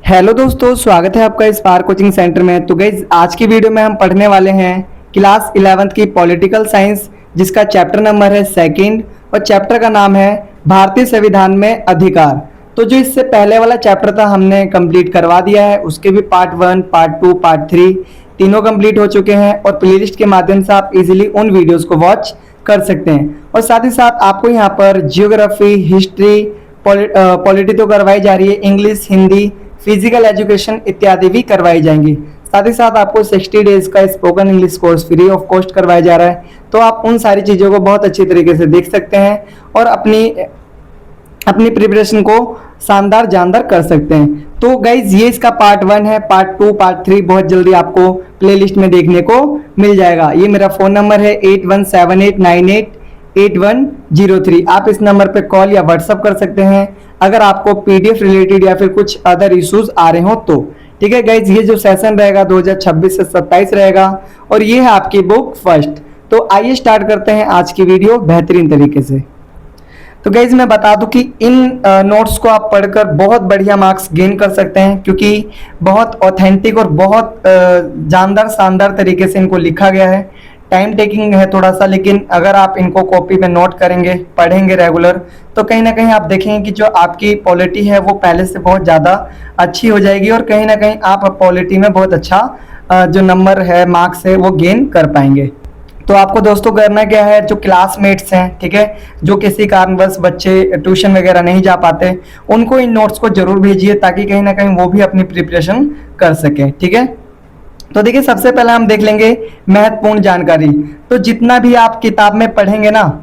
Hello दोस्तों, स्वागत है आपका स्पार्क कोचिंग सेंटर में। तो गाइज आज की वीडियो में हम पढ़ने वाले हैं क्लास 11th की पॉलिटिकल साइंस, जिसका चैप्टर नंबर है सेकंड और चैप्टर का नाम है भारतीय संविधान में अधिकार। तो जो इससे पहले वाला चैप्टर था हमने कंप्लीट करवा दिया है, उसके भी पार्ट 1, पार्ट 2, पार्ट 3 तीनों कंप्लीट हो चुके हैं और प्लेलिस्ट के माध्यम से आप इजीली उन वीडियोस को वॉच कर सकते हैं। और साथ ही साथ आपको यहाँ पर जियोग्राफी, हिस्ट्री, पॉलिटी तो करवाई जा रही है, इंग्लिश, हिंदी, फिजिकल एजुकेशन इत्यादि भी करवाई जाएंगी। साथ ही साथ आपको 60 डेज का spoken English course free of cost करवाया जा रहा है। तो आप उन सारी चीज़ों को बहुत अच्छी तरीके से देख सकते हैं और अपनी प्रिपरेशन को शानदार जानदार कर सकते हैं। तो गाइज ये इसका पार्ट 1 है, पार्ट 2, पार्ट 3 बहुत जल्दी आपको प्लेलिस्ट में देखने को मिल जाएगा। ये मेरा फ़ोन नंबर है 8178988103। आप इस नंबर पे कॉल या व्हाट्सअप कर सकते हैं अगर आपको पीडीएफ रिलेटेड या फिर कुछ अदर इश्यूज आ रहे हो तो। ठीक है गाइज, ये जो सेशन रहेगा 2026 से 27 रहेगा और ये है आपकी बुक फर्स्ट। तो आइए स्टार्ट करते हैं आज की वीडियो बेहतरीन तरीके से। तो गाइज मैं बता दूं कि इन नोट्स को आप पढ़कर बहुत बढ़िया मार्क्स गेन कर सकते हैं, क्योंकि बहुत ऑथेंटिक और बहुत जानदार शानदार तरीके से इनको लिखा गया है। टाइम टेकिंग है थोड़ा सा, लेकिन अगर आप इनको कॉपी में नोट करेंगे, पढ़ेंगे रेगुलर, तो कहीं ना कहीं आप देखेंगे कि जो आपकी पॉलिटी है वो पहले से बहुत ज़्यादा अच्छी हो जाएगी और कहीं ना कहीं आप पॉलिटी में बहुत अच्छा जो नंबर है, मार्क्स है, वो गेन कर पाएंगे। तो आपको दोस्तों करना क्या है, जो क्लासमेट्स हैं, ठीक है, जो किसी कारणवश बच्चे ट्यूशन वगैरह नहीं जा पाते, उनको इन नोट्स को जरूर भेजिए ताकि कहीं ना कहीं वो भी अपनी प्रिपरेशन कर सके। ठीक है, तो देखिए सबसे पहले हम देख लेंगे महत्वपूर्ण जानकारी। तो जितना भी आप किताब में पढ़ेंगे ना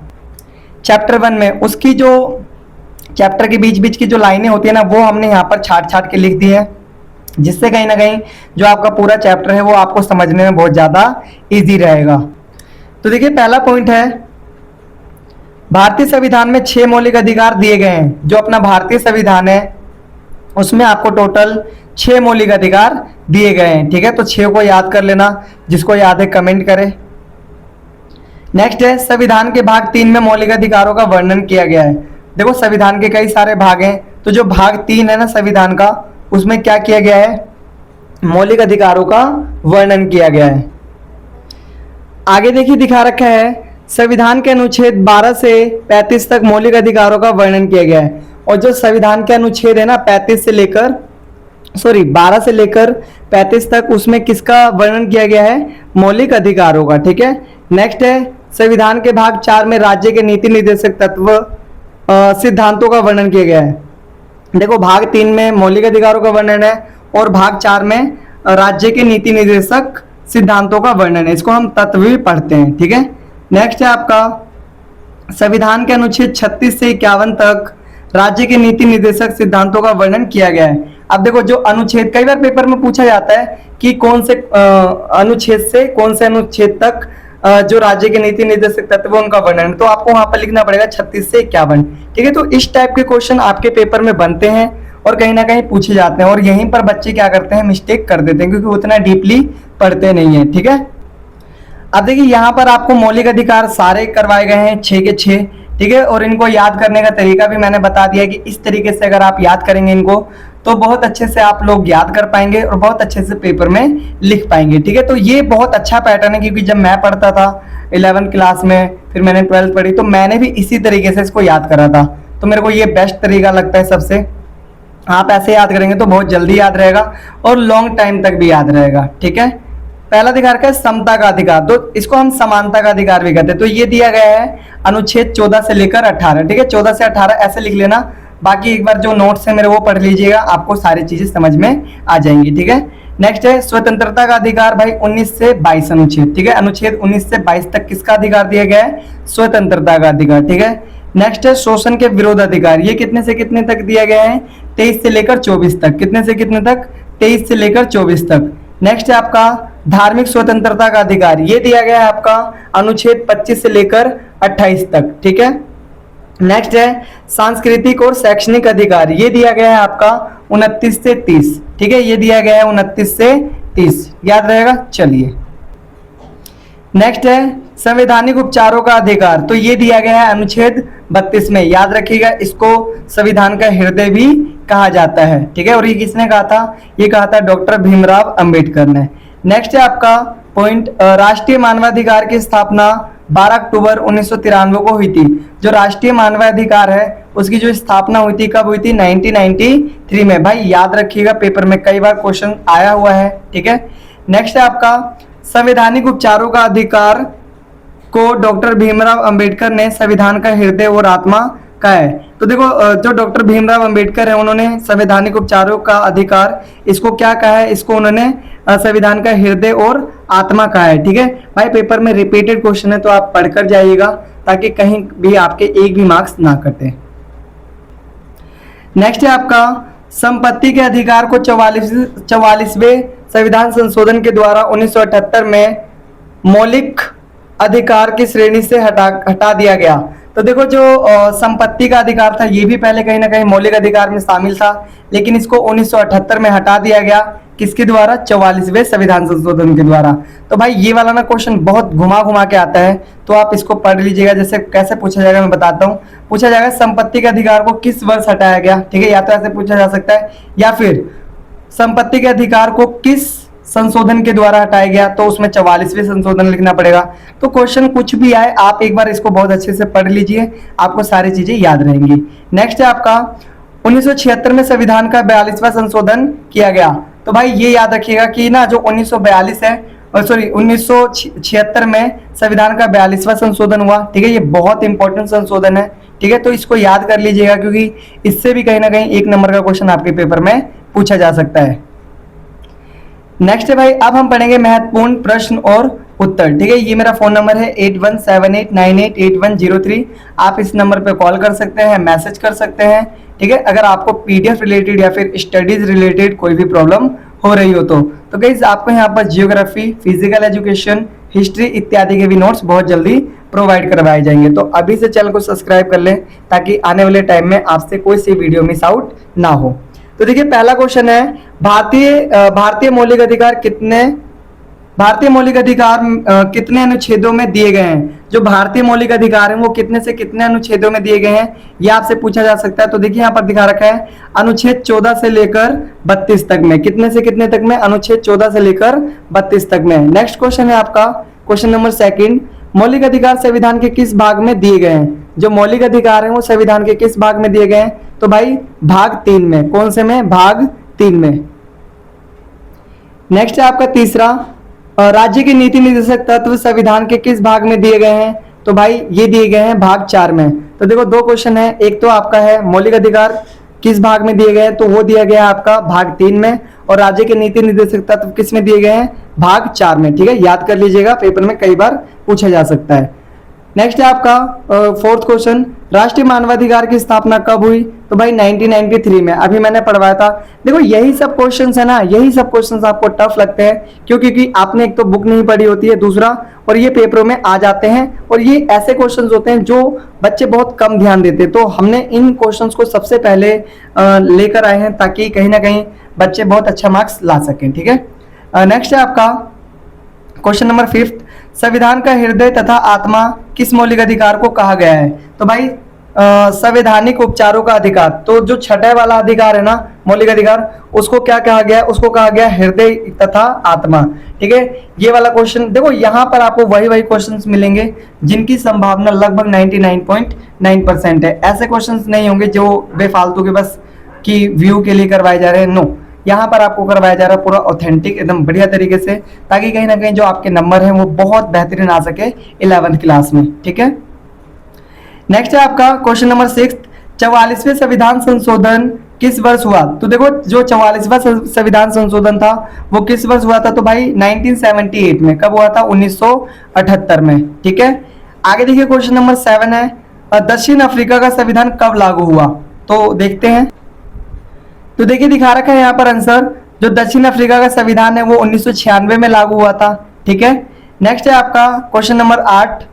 चैप्टर 1 में, उसकी जो चैप्टर के बीच बीच की जो लाइनें होती है ना, वो हमने यहाँ पर छाट छाट के लिख दी है, जिससे कहीं ना कहीं जो आपका पूरा चैप्टर है वो आपको समझने में बहुत ज़्यादा ईजी रहेगा। तो देखिए पहला पॉइंट है, भारतीय संविधान में 6 मौलिक अधिकार दिए गए हैं। जो अपना भारतीय संविधान है उसमें आपको टोटल 6 मौलिक अधिकार दिए गए हैं। ठीक है, तो 6 को याद कर लेना, जिसको याद है कमेंट करें। नेक्स्ट है, संविधान के भाग 3 में मौलिक अधिकारों का वर्णन किया गया है। देखो संविधान के कई सारे भाग हैं, तो जो भाग 3 है ना संविधान का, उसमें क्या किया गया है, मौलिक अधिकारों का वर्णन किया गया है। आगे देखिए दिखा रखा है, संविधान के अनुच्छेद 12 से 35 तक मौलिक अधिकारों का वर्णन किया गया है। और जो संविधान के अनुच्छेद है ना 12 से लेकर 35 तक, उसमें किसका वर्णन किया गया है, मौलिक अधिकारों का। ठीक है, नेक्स्ट है, संविधान के भाग 4 में राज्य के नीति निर्देशक तत्व सिद्धांतों का वर्णन किया गया है। देखो भाग 3 में मौलिक अधिकारों का वर्णन है और भाग 4 में राज्य के नीति निर्देशक सिद्धांतों का वर्णन है। इसको हम तत्व भी पढ़ते हैं। ठीक है, नेक्स्ट है आपका, संविधान के अनुच्छेद 36 से 51 तक राज्य के नीति निर्देशक सिद्धांतों का वर्णन किया गया है। अब देखो जो अनुच्छेद, कई बार पेपर में पूछा जाता है कि कौन से अनुच्छेद से कौन से अनुच्छेद तक जो राज्य के नीति निर्देशक तत्व उनका वर्णन, तो आपको वहां पर लिखना पड़ेगा 36 से 51। ठीक है, तो इस टाइप के क्वेश्चन आपके पेपर में बनते हैं और कहीं ना कहीं पूछे जाते हैं, और यहीं पर बच्चे क्या करते हैं, मिस्टेक कर देते हैं, क्योंकि उतना डीपली पढ़ते नहीं है। ठीक है, अब देखिए यहाँ पर आपको मौलिक अधिकार सारे करवाए गए हैं, 6 के 6। ठीक है, और इनको याद करने का तरीका भी मैंने बता दिया कि इस तरीके से अगर आप याद करेंगे इनको, तो बहुत अच्छे से आप लोग याद कर पाएंगे और बहुत अच्छे से पेपर में लिख पाएंगे। ठीक है, तो ये बहुत अच्छा पैटर्न है, क्योंकि जब मैं पढ़ता था 11th क्लास में, फिर मैंने 12th पढ़ी, तो मैंने भी इसी तरीके से इसको याद करा था। तो मेरे को ये बेस्ट तरीका लगता है सबसे। आप ऐसे याद करेंगे तो बहुत जल्दी याद रहेगा और लॉन्ग टाइम तक भी याद रहेगा। ठीक है, पहला अधिकार का समता का अधिकार, तो इसको हम समानता का अधिकार भी कहते हैं। तो ये दिया गया है अनुच्छेद 14 से लेकर 18। ठीक है, 14 से 18 ऐसे लिख लेना, बाकी एक बार जो नोट्स है मेरे वो पढ़ लीजिएगा, आपको सारी चीजें समझ में आ जाएंगी। ठीक है, नेक्स्ट है स्वतंत्रता का अधिकार भाई 19 से 22 अनुच्छेद। ठीक है, अनुच्छेद 19 से 22 तक किसका अधिकार दिया गया है, स्वतंत्रता का अधिकार। ठीक है, नेक्स्ट है शोषण के विरोध अधिकार, ये कितने से कितने तक दिया गया है, 23 से लेकर 24 तक। कितने से कितने तक, 23 से लेकर 24 तक। नेक्स्ट है आपका धार्मिक स्वतंत्रता का अधिकार, ये दिया गया है आपका अनुच्छेद 25 से लेकर 28 तक। ठीक है, नेक्स्ट है सांस्कृतिक और शैक्षणिक अधिकार, ये दिया गया है आपका 29 से 30। ठीक है, ये दिया गया है 29 से 30, याद रहेगा। चलिए नेक्स्ट है संवैधानिक उपचारों का अधिकार, तो ये दिया गया है अनुच्छेद 32 में। याद रखिएगा, इसको संविधान का हृदय भी कहा जाता है, ठीक है। और ये किसने कहा था? ये कहा था डॉक्टर भीमराव अंबेडकर ने। नेक्स्ट है आपका पॉइंट, राष्ट्रीय मानवाधिकार की स्थापना 12 अक्टूबर 1993 को हुई थी। जो राष्ट्रीय मानवाधिकार है उसकी जो स्थापना हुई थी, कब हुई थी? 1993 में। भाई याद रखिएगा, पेपर में कई बार क्वेश्चन आया हुआ है, ठीक है। नेक्स्ट है आपका संवैधानिक उपचारों का अधिकार को डॉक्टर भीमराव अंबेडकर ने संविधान का हृदय और आत्मा कहा है। तो देखो, जो डॉक्टर भीमराव अंबेडकर है उन्होंने संवैधानिक उपचारों का अधिकार, इसको क्या कहा है? इसको उन्होंने संविधान का हृदय और आत्मा कहा है, ठीक है। भाई पेपर में रिपीटेड क्वेश्चन है तो आप पढ़कर जाइएगा ताकि कहीं भी आपके एक भी मार्क्स ना कटे। नेक्स्ट है आपका संपत्ति के अधिकार को 44वें संविधान संशोधन के द्वारा 1978 में मौलिक अधिकार की श्रेणी से हटा दिया गया। तो देखो, जो संपत्ति का अधिकार था ये भी पहले कहीं ना कहीं मौलिक अधिकार में शामिल था, लेकिन इसको 1978 में हटा दिया गया। किसके द्वारा? 44वें संविधान संशोधन के द्वारा। तो भाई ये वाला ना क्वेश्चन बहुत घुमा घुमा के आता है, तो आप इसको पढ़ लीजिएगा। जैसे कैसे पूछा जाएगा मैं बताता हूँ। पूछा जाएगा संपत्ति के अधिकार को किस वर्ष हटाया गया, ठीक है। या तो ऐसे पूछा जा सकता है, या फिर संपत्ति के अधिकार को किस संशोधन के द्वारा हटाया गया, तो उसमें 44वें संशोधन लिखना पड़ेगा। तो क्वेश्चन कुछ भी आए, आप एक बार इसको बहुत अच्छे से पढ़ लीजिए, आपको सारी चीजें याद रहेंगी। नेक्स्ट है आपका 1976 में संविधान का 42वां संशोधन किया गया। तो भाई ये याद रखिएगा कि ना जो 1942 है, सॉरी 1976 में संविधान का 42वां संशोधन हुआ, ठीक है। ये बहुत इंपॉर्टेंट संशोधन है, ठीक है। तो इसको याद कर लीजिएगा क्योंकि इससे भी कहीं ना कहीं 1 नंबर का क्वेश्चन आपके पेपर में पूछा जा सकता है। नेक्स्ट है भाई, अब हम पढ़ेंगे महत्वपूर्ण प्रश्न और उत्तर, ठीक है। ये मेरा फोन नंबर है 8178988103। आप इस नंबर पे कॉल कर सकते हैं, मैसेज कर सकते हैं, ठीक है। अगर आपको पीडीएफ रिलेटेड या फिर स्टडीज रिलेटेड कोई भी प्रॉब्लम हो रही हो तो गाइस आपको यहाँ पर जियोग्राफी, फिजिकल एजुकेशन, हिस्ट्री इत्यादि के भी नोट्स बहुत जल्दी प्रोवाइड करवाए जाएंगे। तो अभी से चैनल को सब्सक्राइब कर लें ताकि आने वाले टाइम में आपसे कोई सी वीडियो मिस आउट ना हो। तो देखिए, पहला क्वेश्चन है, भारतीय मौलिक अधिकार कितने अनुच्छेदों में दिए गए हैं? जो भारतीय मौलिक अधिकार हैं वो कितने से कितने अनुच्छेदों में दिए गए हैं, ये आपसे पूछा जा सकता है। तो देखिए यहाँ पर दिखा रखा है अनुच्छेद 14 से लेकर 32 तक में। कितने से कितने तक में? अनुच्छेद 14 से लेकर 32 तक में। नेक्स्ट क्वेश्चन है आपका क्वेश्चन नंबर 2, मौलिक अधिकार संविधान के किस भाग में दिए गए हैं? जो मौलिक अधिकार हैं वो संविधान के किस भाग में दिए गए हैं? तो भाई भाग 3 में। कौन से में? भाग 3 में। नेक्स्ट है आपका तीसरा, राज्य के नीति निर्देशक तत्व संविधान के किस भाग में दिए गए हैं? तो भाई ये दिए गए हैं भाग 4 में। तो देखो 2 क्वेश्चन है, एक तो आपका है मौलिक अधिकार किस भाग में दिए गए हैं, तो वो दिया गया है आपका भाग 3 में, और राज्य के नीति निर्देशक तत्व किस में दिए गए हैं? भाग 4 में, ठीक है। याद कर लीजिएगा, पेपर में कई बार पूछा जा सकता है। नेक्स्ट है आपका 4th क्वेश्चन, राष्ट्रीय मानवाधिकार की स्थापना कब हुई? तो भाई 1993 में। अभी मैंने पढ़वाया था। देखो यही सब क्वेश्चंस है ना, यही सब क्वेश्चंस आपको टफ लगते हैं क्योंकि आपने एक तो बुक नहीं पढ़ी होती है, दूसरा और ये पेपरों में आ जाते हैं, और ये ऐसे क्वेश्चंस होते हैं जो बच्चे बहुत कम ध्यान देते हैं। तो हमने इन क्वेश्चंस को सबसे पहले लेकर आए हैं ताकि कहीं ना कहीं बच्चे बहुत अच्छा मार्क्स ला सकें, ठीक है। नेक्स्ट है आपका क्वेश्चन नंबर 5, संविधान का हृदय तथा आत्मा किस मौलिक अधिकार को कहा गया है? तो भाई संवैधानिक उपचारों का अधिकार, तो जो छठे वाला अधिकार है ना मौलिक अधिकार, उसको क्या कहा गया है? उसको कहा गया हृदय तथा आत्मा, ठीक है। ये वाला क्वेश्चन देखो, यहाँ पर आपको वही क्वेश्चंस मिलेंगे जिनकी संभावना लगभग 99.9% है। ऐसे क्वेश्चंस नहीं होंगे जो बेफालतू के बस की व्यू के लिए करवाए जा रहे हैं, नो। यहाँ पर आपको करवाया जा रहा है पूरा ऑथेंटिक, एकदम बढ़िया तरीके से, ताकि कहीं ना कहीं जो आपके नंबर हैं वो बहुत बेहतरीन आ सके 11th क्लास में, ठीक है। नेक्स्ट है आपका क्वेश्चन नंबर 6, 44वें संविधान संशोधन किस वर्ष हुआ? तो देखो जो 44वां संविधान संशोधन था वो किस वर्ष हुआ था? तो भाई 1978 में। कब हुआ था? 1978 में, ठीक है। आगे देखिए क्वेश्चन नंबर 7 है, दक्षिण अफ्रीका का संविधान कब लागू हुआ? तो देखते हैं। तो देखिए दिखा रखा है यहाँ पर आंसर, जो दक्षिण अफ्रीका का संविधान है वो 1996 में लागू हुआ था, ठीक है। नेक्स्ट है आपका क्वेश्चन नंबर 8,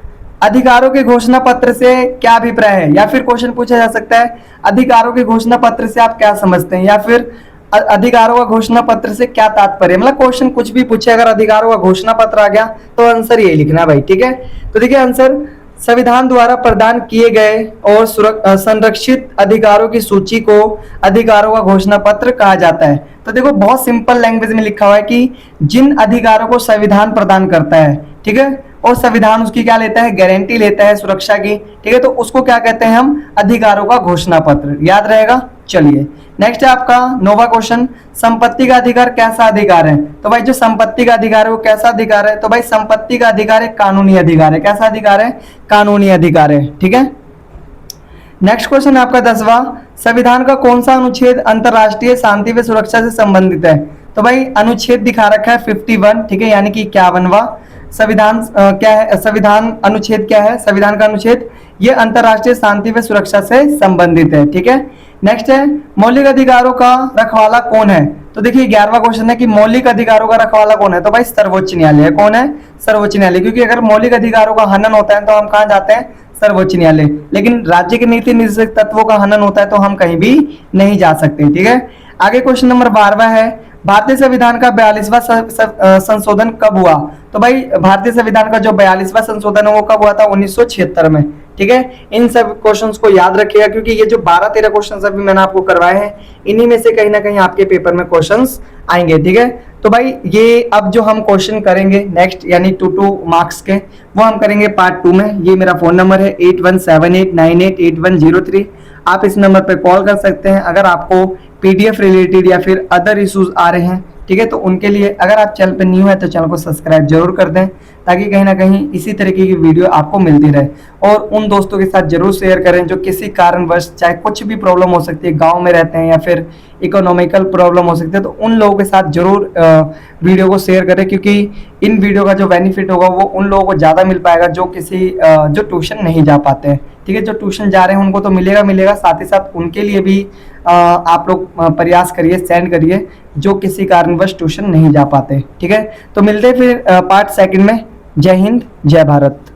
अधिकारों के घोषणा पत्र से क्या अभिप्राय है? या फिर क्वेश्चन पूछा जा सकता है अधिकारों के घोषणा पत्र से आप क्या समझते हैं, या फिर अधिकारों का घोषणा पत्र से क्या तात्पर्य, मतलब क्वेश्चन कुछ भी पूछे, अगर अधिकारों का घोषणा पत्र आ गया तो आंसर यही लिखना है भाई, ठीक है। तो देखिए आंसर, संविधान द्वारा प्रदान किए गए और संरक्षित अधिकारों की सूची को अधिकारों का घोषणा पत्र कहा जाता है। तो देखो बहुत सिंपल लैंग्वेज में लिखा हुआ है कि जिन अधिकारों को संविधान प्रदान करता है, ठीक है, और संविधान उसकी क्या लेता है, गारंटी लेता है सुरक्षा की, ठीक है, तो उसको क्या कहते हैं हम, अधिकारों का घोषणा पत्र। याद रहेगा। चलिए नेक्स्ट है आपका नौवां क्वेश्चन, संपत्ति का अधिकार कैसा अधिकार है। तो भाई जो संपत्ति का अधिकार है वो कैसा अधिकार है, तो भाई संपत्ति का अधिकार एक कानूनी अधिकार है। कैसा अधिकार है, कानूनी अधिकार है, ठीक है। नेक्स्ट क्वेश्चन आपका 10वां, संविधान का कौन सा अनुच्छेद अंतरराष्ट्रीय शांति व सुरक्षा से संबंधित है। तो भाई अनुच्छेद दिखा रखा है 51, ठीक है, यानी कि 51वां। संविधान क्या है, संविधान अनुच्छेद क्या है, संविधान का अनुच्छेद ये अंतरराष्ट्रीय शांति व सुरक्षा से संबंधित है, ठीक है। नेक्स्ट है मौलिक अधिकारों का रखवाला कौन है। तो देखिए 11वां क्वेश्चन है कि मौलिक अधिकारों का रखवाला कौन है। तो भाई सर्वोच्च न्यायालय है। कौन है, सर्वोच्च न्यायालय, क्योंकि अगर मौलिक अधिकारों का हनन होता है तो हम कहाँ जाते हैं, सर्वोच्च न्यायालय। लेकिन राज्य के नीति निर्देशक तत्वों का हनन होता है तो हम कहीं भी नहीं जा सकते, ठीक है। आगे क्वेश्चन नंबर 12वां है, भारतीय संविधान का 42वां संशोधन कब हुआ। तो भाई भारतीय संविधान का जो 42वां संशोधन है वो कब हुआ था, 1976 में, ठीक है। इन सब क्वेश्चंस को याद रखिएगा क्योंकि ये जो 12-13 क्वेश्चंस अभी मैंने आपको करवाए हैं इन्हीं में से कहीं ना कहीं आपके पेपर में क्वेश्चंस आएंगे, ठीक है। तो भाई ये अब जो हम क्वेश्चन करेंगे नेक्स्ट यानी 2 मार्क्स के, वो हम करेंगे पार्ट 2 में। ये मेरा फोन नंबर है 8178988103। आप इस नंबर पर कॉल कर सकते हैं अगर आपको पीडीएफ रिलेटेड या फिर अदर इश्यूज आ रहे हैं, ठीक है। तो उनके लिए अगर आप चैनल पर न्यू है तो चैनल को सब्सक्राइब जरूर कर दें ताकि कहीं ना कहीं इसी तरीके की वीडियो आपको मिलती रहे। और उन दोस्तों के साथ जरूर शेयर करें जो किसी कारणवश, चाहे कुछ भी प्रॉब्लम हो सकती है, गांव में रहते हैं या फिर इकोनॉमिकल प्रॉब्लम हो सकती है, तो उन लोगों के साथ जरूर वीडियो को शेयर करें क्योंकि इन वीडियो का जो बेनिफिट होगा वो उन लोगों को ज़्यादा मिल पाएगा जो जो ट्यूशन नहीं जा पाते हैं, ठीक है। जो ट्यूशन जा रहे हैं उनको तो मिलेगा, साथ ही साथ उनके लिए भी आप लोग प्रयास करिए, सेंड करिए जो किसी कारणवश ट्यूशन नहीं जा पाते, ठीक है। तो मिलते हैं फिर पार्ट 2 में। जय हिंद, जय भारत।